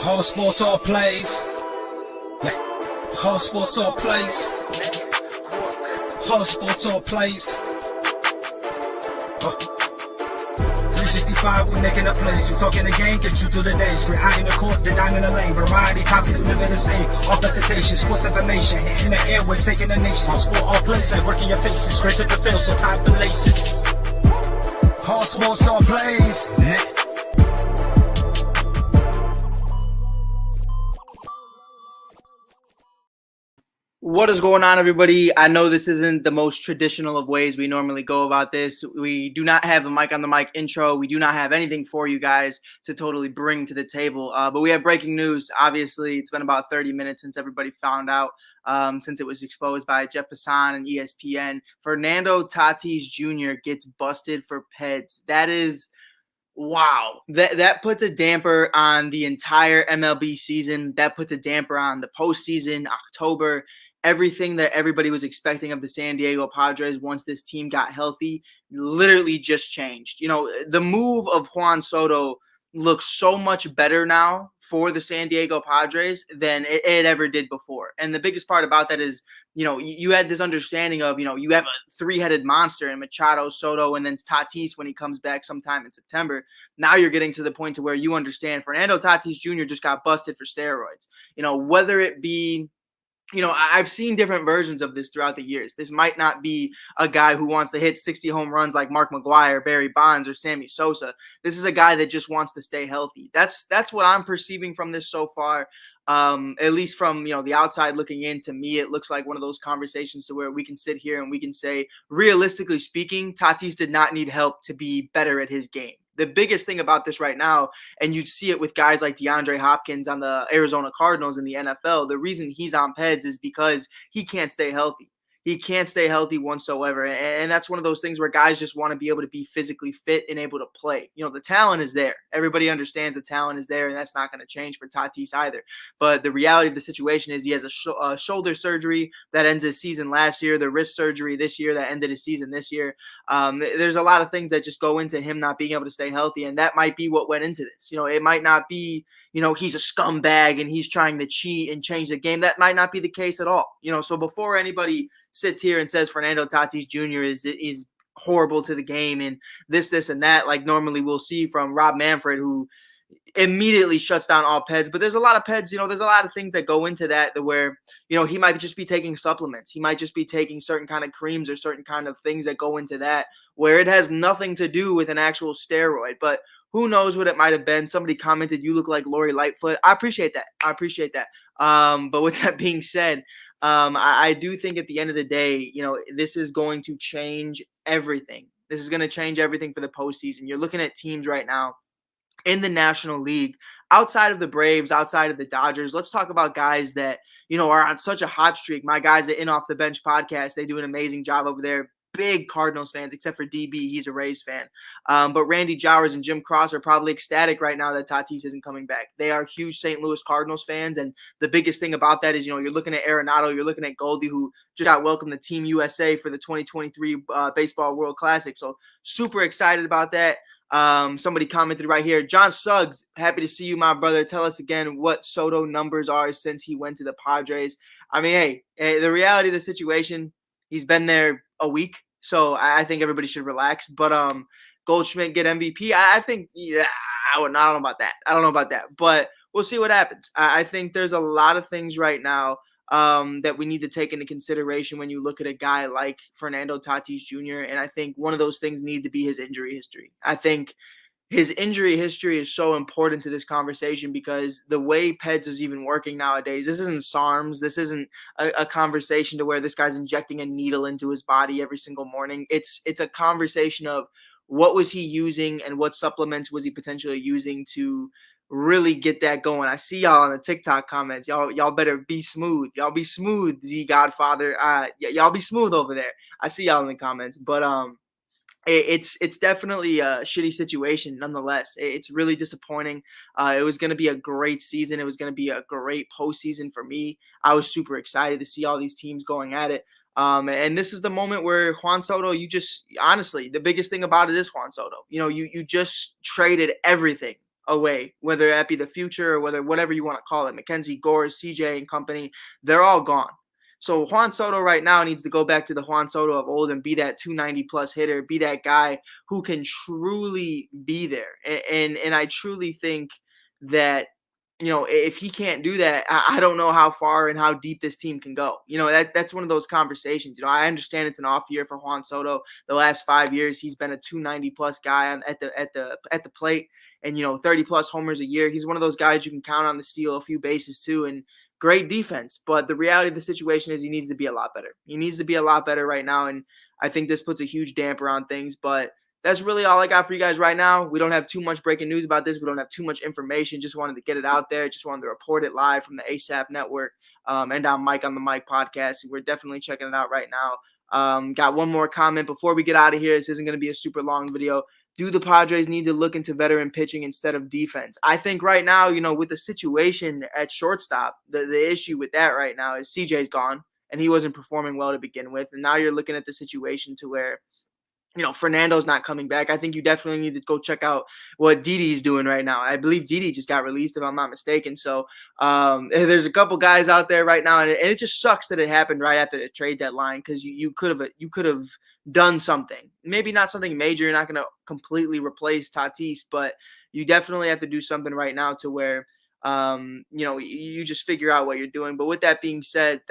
All sports, all plays. Yeah. All sports, all plays. All sports, all plays. 365, we making up plays. You talking the game, get you through the days. We're high in the court, the dime in the lane. Variety, topics, living the same. All presentation, sports information. In the airways, taking the nation. All sport, all plays, like working your faces. Grace at the field, so tie the laces. All sports, all plays. Yeah. What is going on, everybody? I know this isn't the most traditional of ways we normally go about this. We do not have a mic on the mic intro. We do not have anything for you guys to totally bring to the table. But we have breaking news. Obviously, it's been about 30 minutes since everybody found out, since it was exposed by Jeff Passan and ESPN. Fernando Tatis Jr. gets busted for PEDs. That is... wow. That puts a damper on the entire MLB season. That puts a damper on the postseason, October. Everything that everybody was expecting of the San Diego Padres once this team got healthy literally just changed. You know, the move of Juan Soto looks so much better now for the San Diego Padres than it ever did before. And the biggest part about that is, you know, you had this understanding of, you know, you have a three-headed monster in Machado, Soto, and then Tatis when he comes back sometime in September. Now you're getting to the point to where you understand Fernando Tatis Jr. just got busted for steroids. You know, whether it be, you know, I've seen different versions of this throughout the years. This might not be a guy who wants to hit 60 home runs like Mark McGwire, Barry Bonds, or Sammy Sosa. This is a guy that just wants to stay healthy. That's what I'm perceiving from this so far. At least from, you know, the outside looking in, to me, it looks like one of those conversations to where we can sit here and we can say, realistically speaking, Tatis did not need help to be better at his game. The biggest thing about this right now, and you see it with guys like DeAndre Hopkins on the Arizona Cardinals in the NFL, the reason he's on PEDs is because he can't stay healthy. He can't stay healthy whatsoever. And that's one of those things where guys just want to be able to be physically fit and able to play. You know, the talent is there. Everybody understands the talent is there, and that's not going to change for Tatis either. But the reality of the situation is he has a shoulder surgery that ends his season last year, the wrist surgery this year that ended his season this year. There's a lot of things that just go into him not being able to stay healthy, and that might be what went into this. You know, it might not be, you know, he's a scumbag and he's trying to cheat and change the game. That might not be the case at all. You know, so before anybody sits here and says Fernando Tatis Jr. is horrible to the game and this, and that, like normally we'll see from Rob Manfred, who immediately shuts down all PEDs. But there's a lot of PEDs, you know, there's a lot of things that go into that where, you know, he might just be taking supplements. He might just be taking certain kind of creams or certain kind of things that go into that where it has nothing to do with an actual steroid. But who knows what it might have been. Somebody commented, you look like Lori Lightfoot. I appreciate that. But with that being said, I do think at the end of the day, you know, this is going to change everything. This is going to change everything for the postseason. You're looking at teams right now in the National League, outside of the Braves, outside of the Dodgers. Let's talk about guys that, you know, are on such a hot streak. My guys at In Off the Bench podcast, they do an amazing job over there. Big Cardinals fans, except for DB. He's a Rays fan. But Randy Jowers and Jim Cross are probably ecstatic right now that Tatis isn't coming back. They are huge St. Louis Cardinals fans. And the biggest thing about that is, you know, you're looking at Arenado, you're looking at Goldie, who just got welcomed to Team USA for the 2023 Baseball World Classic. So super excited about that. Somebody commented right here, John Suggs, happy to see you, my brother. Tell us again what Soto numbers are since he went to the Padres. I mean, hey, the reality of the situation, he's been there a week, so I think everybody should relax. But Goldschmidt get MVP. I think, yeah, I don't know about that. But we'll see what happens. I think there's a lot of things right now that we need to take into consideration when you look at a guy like Fernando Tatis Jr. And I think one of those things need to be his injury history. I think his injury history is so important to this conversation because the way PEDs is even working nowadays, this isn't SARMs. This isn't a conversation to where this guy's injecting a needle into his body every single morning. It's a conversation of what was he using and what supplements was he potentially using to really get that going. I see y'all in the TikTok comments. Y'all better be smooth. Y'all be smooth, Z Godfather. Y'all be smooth over there. I see y'all in the comments. But it's definitely a shitty situation nonetheless. It's really disappointing. It was going to be a great season. It was going to be a great postseason for me. I was super excited to see all these teams going at it. And this is the moment where Juan Soto, you just honestly, the biggest thing about it is Juan Soto. You know, you just traded everything away, whether that be the future or whatever you want to call it. Mackenzie Gore, CJ and company, they're all gone. So Juan Soto right now needs to go back to the Juan Soto of old and be that 290 plus hitter, be that guy who can truly be there. And I truly think that, if he can't do that, I don't know how far and how deep this team can go. That's one of those conversations. I understand it's an off year for Juan Soto. The last 5 years, he's been a 290 plus guy at the plate, and 30 plus homers a year. He's one of those guys you can count on to steal a few bases too, and great defense. But the reality of the situation is he needs to be a lot better. He needs to be a lot better right now, and I think this puts a huge damper on things. But that's really all I got for you guys right now. We don't have too much breaking news about this. We don't have too much information. Just wanted to get it out there. Just wanted to report it live from the ASAP Network and on Mike on the Mic podcast. We're definitely checking it out right now. Got one more comment before we get out of here. This isn't going to be a super long video. Do the Padres need to look into veteran pitching instead of defense? I think right now, with the situation at shortstop, the issue with that right now is CJ's gone, and he wasn't performing well to begin with. And now you're looking at the situation to where Fernando's not coming back. I think you definitely need to go check out what Didi's doing right now. I believe Didi just got released, if I'm not mistaken. So there's a couple guys out there right now, and it just sucks that it happened right after the trade deadline, because you could have done something. Maybe not something major. You're not going to completely replace Tatis, but you definitely have to do something right now to where you just figure out what you're doing. But with that being said, thank